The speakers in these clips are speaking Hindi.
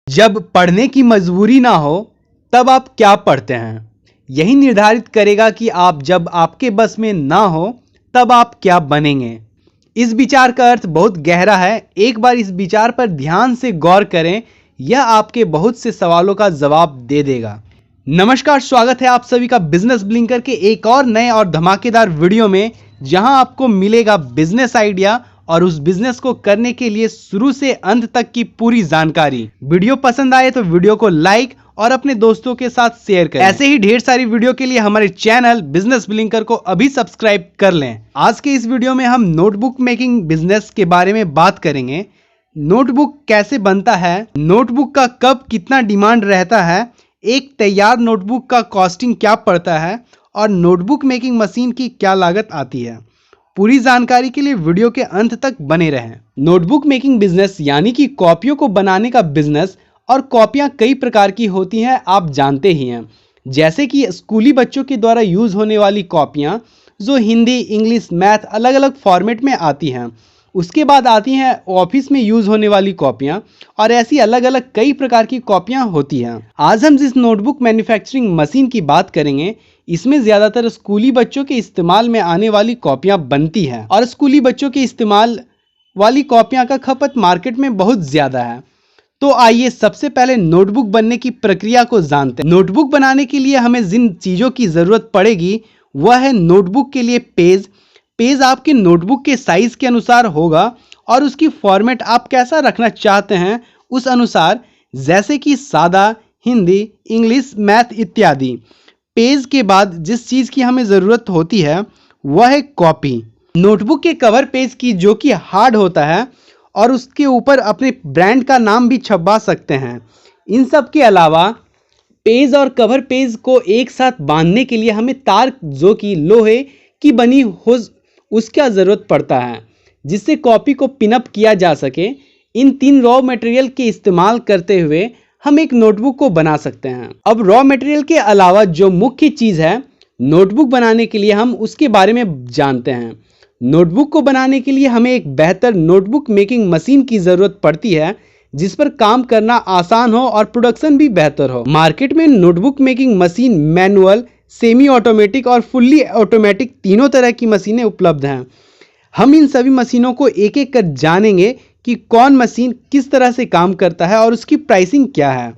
जब पढ़ने की मजबूरी ना हो तब आप क्या पढ़ते हैं? यही निर्धारित करेगा कि आप जब आपके बस में ना हो तब आप क्या बनेंगे। इस विचार का अर्थ बहुत गहरा है। एक बार इस विचार पर ध्यान से गौर करें, यह आपके बहुत से सवालों का जवाब दे देगा। नमस्कार, स्वागत है आप सभी का बिजनेस ब्लिंकर के एक और नए और धमाकेदार वीडियो में, जहां आपको मिलेगा बिजनेस आइडिया और उस बिजनेस को करने के लिए शुरू से अंत तक की पूरी जानकारी। वीडियो पसंद आए तो वीडियो को लाइक और अपने दोस्तों के साथ शेयर करें। ऐसे ही ढेर सारी वीडियो के लिए हमारे चैनल बिजनेस ब्लिंकर को अभी सब्सक्राइब कर लें। आज के इस वीडियो में हम नोटबुक मेकिंग बिजनेस के बारे में बात करेंगे। नोटबुक कैसे बनता है, नोटबुक का कब कितना डिमांड रहता है, एक तैयार नोटबुक का कॉस्टिंग क्या पड़ता है और नोटबुक मेकिंग मशीन की क्या लागत आती है। पूरी जानकारी के लिए वीडियो के अंत तक बने रहें। नोटबुक मेकिंग बिजनेस यानी कि कॉपियों को बनाने का बिजनेस, और कॉपियां कई प्रकार की होती हैं, आप जानते ही हैं। जैसे कि स्कूली बच्चों के द्वारा यूज होने वाली कॉपियां जो हिंदी, इंग्लिश, मैथ अलग अलग फॉर्मेट में आती हैं। उसके बाद आती हैं ऑफिस में यूज होने वाली कॉपियां, और ऐसी अलग अलग कई प्रकार की कॉपियां होती हैं। आज हम जिस नोटबुक मैन्युफैक्चरिंग मशीन की बात करेंगे, इसमें ज्यादातर स्कूली बच्चों के इस्तेमाल में आने वाली कॉपियां बनती हैं, और स्कूली बच्चों के इस्तेमाल वाली कॉपियां का खपत मार्केट में बहुत ज्यादा है। तो आइए सबसे पहले नोटबुक बनने की प्रक्रिया को जानते हैं। नोटबुक बनाने के लिए हमें जिन चीजों की जरूरत पड़ेगी वह है नोटबुक के लिए पेज। पेज आपके नोटबुक के साइज के अनुसार होगा और उसकी फॉर्मेट आप कैसा रखना चाहते हैं उस अनुसार, जैसे कि सादा, हिंदी, इंग्लिश, मैथ इत्यादि। पेज के बाद जिस चीज की हमें जरूरत होती है वह है कॉपी। नोटबुक के कवर पेज की, जो कि हार्ड होता है, और उसके ऊपर अपने ब्रांड का नाम भी छपवा सकते हैं। इन सब के अलावा पेज और कवर पेज को एक साथ बांधने के लिए हमें तार, जो कि लोहे की बनी हो, उसका ज़रूरत पड़ता है, जिससे कॉपी को पिनअप किया जा सके। इन तीन रॉ मटेरियल के इस्तेमाल करते हुए हम एक नोटबुक को बना सकते हैं। अब रॉ मटेरियल के अलावा जो मुख्य चीज़ है नोटबुक बनाने के लिए, हम उसके बारे में जानते हैं। नोटबुक को बनाने के लिए हमें एक बेहतर नोटबुक मेकिंग मशीन की ज़रूरत पड़ती है, जिस पर काम करना आसान हो और प्रोडक्शन भी बेहतर हो। मार्केट में notebook making machine manual, semi automatic और फुल्ली ऑटोमेटिक तीनों तरह की मशीनें उपलब्ध हैं। हम इन सभी मशीनों को एक एक कर जानेंगे कि कौन मशीन किस तरह से काम करता है और उसकी प्राइसिंग क्या है।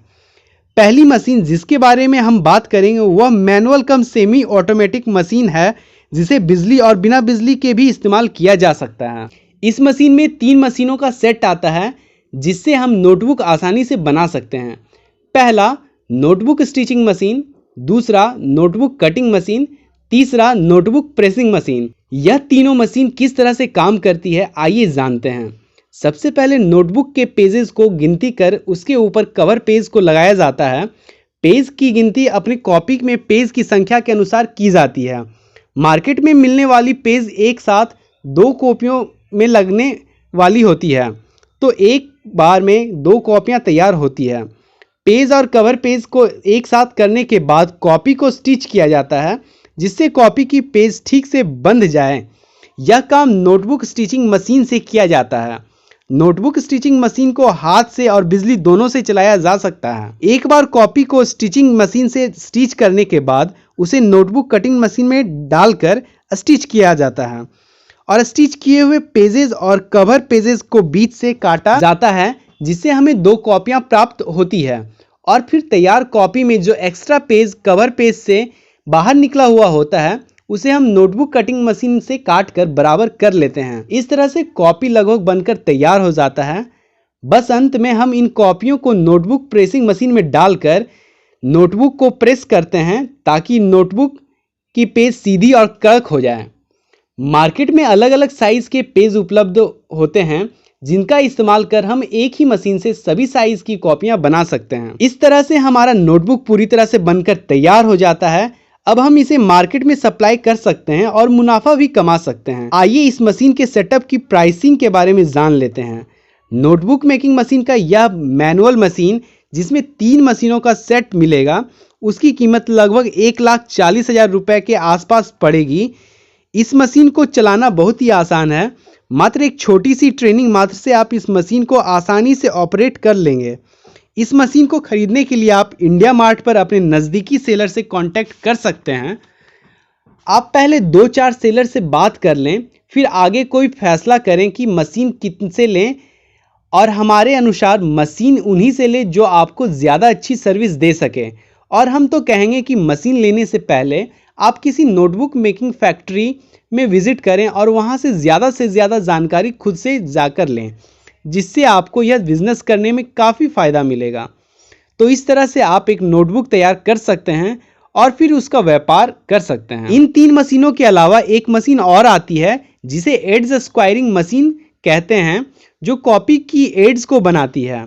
पहली मशीन जिसके बारे में हम बात करेंगे वह मैनुअल कम सेमी ऑटोमेटिक मशीन है, जिसे बिजली और बिना बिजली के भी इस्तेमाल किया जा सकता है। इस मशीन में 3 मशीनों का सेट आता है, जिससे हम नोटबुक आसानी से बना सकते हैं। पहला नोटबुक स्टिचिंग मशीन, दूसरा नोटबुक कटिंग मशीन, तीसरा नोटबुक प्रेसिंग मशीन। यह तीनों मशीन किस तरह से काम करती है आइए जानते हैं। सबसे पहले नोटबुक के पेजेस को गिनती कर उसके ऊपर कवर पेज को लगाया जाता है। पेज की गिनती अपनी कॉपी में पेज की संख्या के अनुसार की जाती है। मार्केट में मिलने वाली पेज एक साथ 2 कॉपियों में लगने वाली होती है, तो एक बार में 2 कॉपियां तैयार होती है। पेज और कवर पेज को एक साथ करने के बाद कॉपी को स्टिच किया जाता है, जिससे कॉपी की पेज ठीक से बंध जाए। यह काम नोटबुक स्टिचिंग मशीन से किया जाता है। नोटबुक स्टिचिंग मशीन को हाथ से और बिजली दोनों से चलाया जा सकता है। एक बार कॉपी को स्टिचिंग मशीन से स्टिच करने के बाद उसे नोटबुक कटिंग मशीन में डालकर स्टिच किया जाता है, और स्टिच किए हुए पेजेस और कवर पेजेस को बीच से काटा जाता है, जिससे हमें 2 कॉपियां प्राप्त होती है। और फिर तैयार कॉपी में जो एक्स्ट्रा पेज कवर पेज से बाहर निकला हुआ होता है, उसे हम नोटबुक कटिंग मशीन से काट कर बराबर कर लेते हैं। इस तरह से कॉपी लगभग बनकर तैयार हो जाता है। बस अंत में हम इन कॉपियों को नोटबुक प्रेसिंग मशीन में डालकर नोटबुक को प्रेस करते हैं, ताकि नोटबुक की पेज सीधी और कड़क हो जाए। मार्केट में अलग अलग साइज के पेज उपलब्ध होते हैं, जिनका इस्तेमाल कर हम एक ही मशीन से सभी साइज की कॉपियां बना सकते हैं। इस तरह से हमारा नोटबुक पूरी तरह से बनकर तैयार हो जाता है। अब हम इसे मार्केट में सप्लाई कर सकते हैं और मुनाफा भी कमा सकते हैं। आइए इस मशीन के सेटअप की प्राइसिंग के बारे में जान लेते हैं। नोटबुक मेकिंग मशीन का यह मैनुअल मशीन, जिसमें 3 मशीनों का सेट मिलेगा, उसकी कीमत लगभग 1,40,000 रुपए के आसपास पड़ेगी। इस मशीन को चलाना बहुत ही आसान है। मात्र एक छोटी सी ट्रेनिंग मात्र से आप इस मशीन को आसानी से ऑपरेट कर लेंगे। इस मशीन को खरीदने के लिए आप इंडिया मार्ट पर अपने नज़दीकी सेलर से कांटेक्ट कर सकते हैं। आप पहले 2-4 सेलर से बात कर लें, फिर आगे कोई फैसला करें कि मशीन कितने से लें, और हमारे अनुसार मशीन उन्हीं से लें जो आपको ज़्यादा अच्छी सर्विस दे सके। और हम तो कहेंगे कि मशीन लेने से पहले आप किसी नोटबुक मेकिंग फैक्ट्री में विज़िट करें और वहां से ज़्यादा जानकारी खुद से जाकर लें, जिससे आपको यह बिज़नेस करने में काफ़ी फ़ायदा मिलेगा। तो इस तरह से आप एक नोटबुक तैयार कर सकते हैं और फिर उसका व्यापार कर सकते हैं। इन 3 मशीनों के अलावा एक मशीन और आती है जिसे एड्स स्क्वायरिंग मशीन कहते हैं, जो कॉपी की एड्स को बनाती है।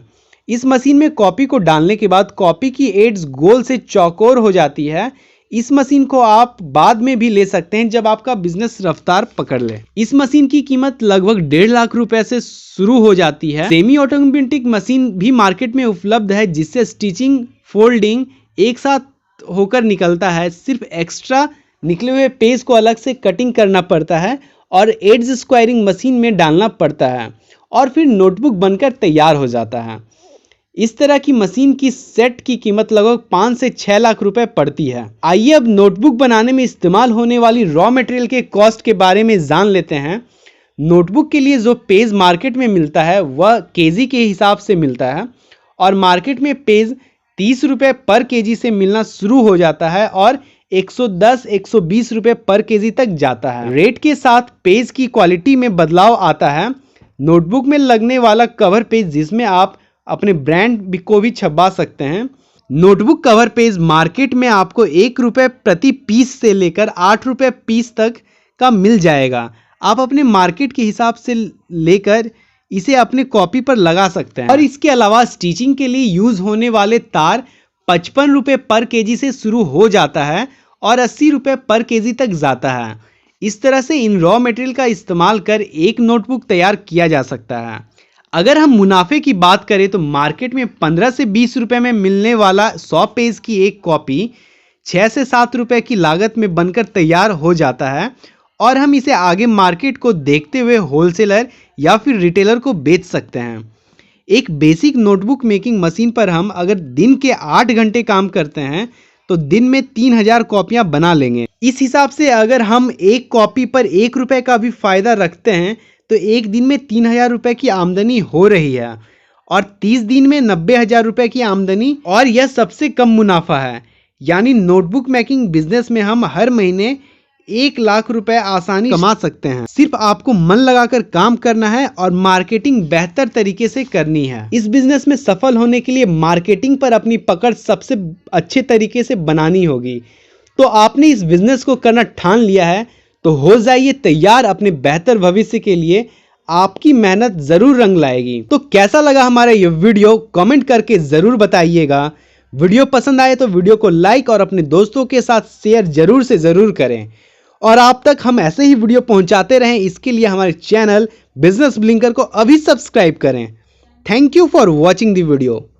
इस मशीन में कॉपी को डालने के बाद कॉपी की एड्स गोल से चौकोर हो जाती है। इस मशीन को आप बाद में भी ले सकते हैं जब आपका बिजनेस रफ्तार पकड़ ले। इस मशीन की कीमत लगभग 1.5 लाख रुपए से शुरू हो जाती है। सेमी ऑटोमेटिक मशीन भी मार्केट में उपलब्ध है, जिससे स्टिचिंग फोल्डिंग एक साथ होकर निकलता है। सिर्फ एक्स्ट्रा निकले हुए पेज को अलग से कटिंग करना पड़ता है और एड्स स्क्वायरिंग मशीन में डालना पड़ता है और फिर नोटबुक बनकर तैयार हो जाता है। इस तरह की मशीन की सेट की कीमत लगभग 5 से 6 लाख रुपए पड़ती है। आइए अब नोटबुक बनाने में इस्तेमाल होने वाली रॉ मटेरियल के कॉस्ट के बारे में जान लेते हैं। नोटबुक के लिए जो पेज मार्केट में मिलता है वह केजी के हिसाब से मिलता है और मार्केट में पेज 30 रुपये पर केजी से मिलना शुरू हो जाता है और 110-120 रुपये पर केजी तक जाता है। रेट के साथ पेज की क्वालिटी में बदलाव आता है। नोटबुक में लगने वाला कवर पेज, जिसमें आप अपने ब्रांड को भी छपवा सकते हैं। नोटबुक कवर पेज मार्केट में आपको 1 रुपये प्रति पीस से लेकर 8 रुपये पीस तक का मिल जाएगा। आप अपने मार्केट के हिसाब से लेकर इसे अपने कॉपी पर लगा सकते हैं। और इसके अलावा स्टिचिंग के लिए यूज होने वाले तार 55 रुपये पर केजी से शुरू हो जाता है और 80 रुपये पर केजी तक जाता है। इस तरह से इन रॉ मटेरियल का इस्तेमाल कर एक नोटबुक तैयार किया जा सकता है। अगर हम मुनाफे की बात करें तो मार्केट में 15 से 20 रुपये में मिलने वाला 100 पेज की एक कॉपी 6 से 7 रुपये की लागत में बनकर तैयार हो जाता है और हम इसे आगे मार्केट को देखते हुए होलसेलर या फिर रिटेलर को बेच सकते हैं। एक बेसिक नोटबुक मेकिंग मशीन पर हम अगर दिन के 8 घंटे काम करते हैं तो दिन में 3000 कॉपियां बना लेंगे। इस हिसाब से अगर हम एक कॉपी पर 1 रुपये का भी फायदा रखते हैं तो एक दिन में 3000 रुपये की आमदनी हो रही है और 30 दिन में 90,000 रुपये की आमदनी, और यह सबसे कम मुनाफा है। यानी नोटबुक मेकिंग बिजनेस में हम हर महीने 1 लाख रुपए आसानी कमा सकते हैं। सिर्फ आपको मन लगाकर काम करना है और मार्केटिंग बेहतर तरीके से करनी है। इस बिजनेस में सफल होने के लिए मार्केटिंग पर अपनी पकड़ सबसे अच्छे तरीके से बनानी होगी। तो आपने इस बिजनेस को करना ठान लिया है तो हो जाइए तैयार अपने बेहतर भविष्य के लिए। आपकी मेहनत जरूर रंग लाएगी। तो कैसा लगा हमारा ये वीडियो कमेंट करके जरूर बताइएगा। वीडियो पसंद आए तो वीडियो को लाइक और अपने दोस्तों के साथ शेयर जरूर से जरूर करें और आप तक हम ऐसे ही वीडियो पहुंचाते रहें, इसके लिए हमारे चैनल बिजनेस ब्लिंकर को अभी सब्सक्राइब करें। Thank you for watching the video.